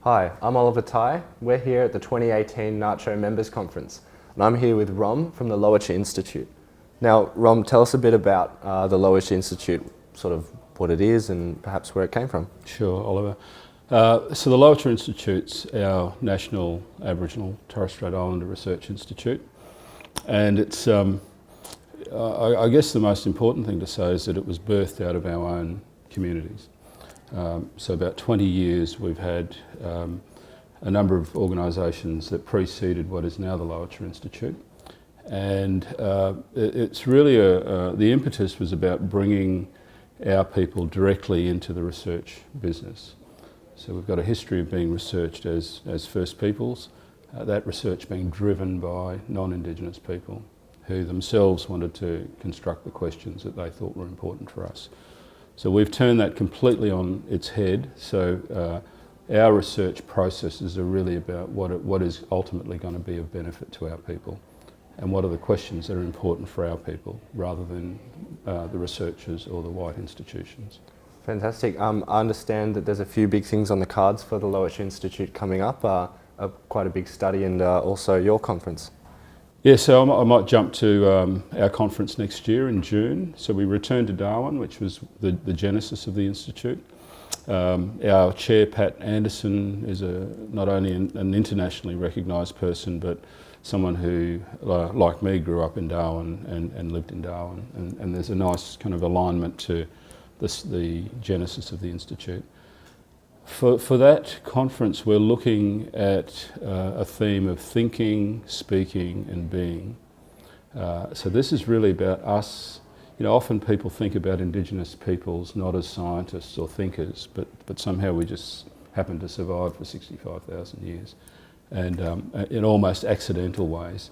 Hi, I'm Oliver Ty. We're here at the 2018 NACCHO Members Conference, and I'm here with Rom from the Lowitja Institute. Now, Rom, tell us a bit about the Lowitja Institute, sort of what it is and perhaps where it came from. Sure, Oliver. So the Lowitja Institute's our national Aboriginal Torres Strait Islander Research Institute, and it's, I guess the most important thing to say is that it was birthed out of our own communities. So about 20 years we've had a number of organisations that preceded what is now the Lowitja Institute, and it's really the impetus was about bringing our people directly into the research business. So we've got a history of being researched as First Peoples, that research being driven by non-Indigenous people who themselves wanted to construct the questions that they thought were important for us. So we've turned that completely on its head. So our research processes are really about what is ultimately going to be of benefit to our people, and what are the questions that are important for our people, rather than the researchers or the white institutions. Fantastic. I understand that there's a few big things on the cards for the Lowitja Institute coming up, quite a big study, and also your conference. Yeah, so I might jump to our conference next year in June. So we return to Darwin, which was the genesis of the Institute. Our chair, Pat Anderson, is not only an internationally recognised person, but someone who, like me, grew up in Darwin and lived in Darwin. And there's a nice kind of alignment to the genesis of the Institute. For that conference, we're looking at a theme of thinking, speaking and being. So this is really about us. You know, often people think about Indigenous peoples not as scientists or thinkers, but somehow we just happen to survive for 65,000 years, and in almost accidental ways.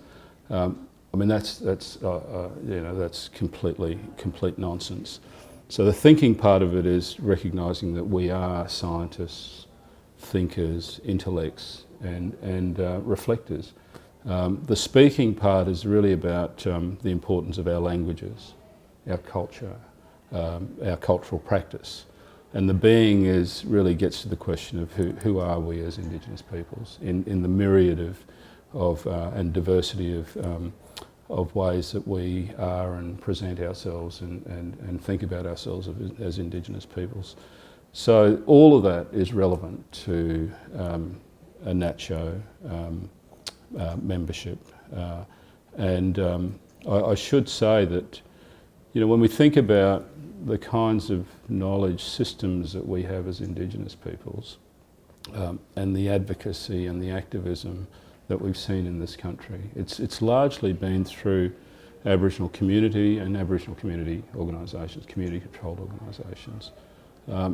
I mean, that's complete nonsense. So the thinking part of it is recognising that we are scientists, thinkers, intellects and reflectors. The speaking part is really about the importance of our languages, our culture, our cultural practice. And the being really gets to the question of who are we as Indigenous peoples in the myriad and diversity of ways that we are and present ourselves and think about ourselves as Indigenous peoples. So all of that is relevant to a NACCHO membership. I should say that, you know, when we think about the kinds of knowledge systems that we have as Indigenous peoples, and the advocacy and the activism that we've seen in this country, it's largely been through Aboriginal community and Aboriginal community organisations, community-controlled organisations.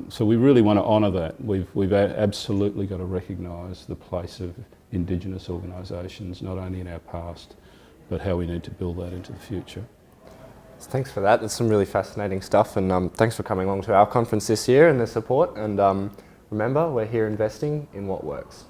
So we really want to honour that. We've absolutely got to recognise the place of Indigenous organisations, not only in our past, but how we need to build that into the future. Thanks for that. That's some really fascinating stuff, and thanks for coming along to our conference this year and the support. And remember, we're here investing in what works.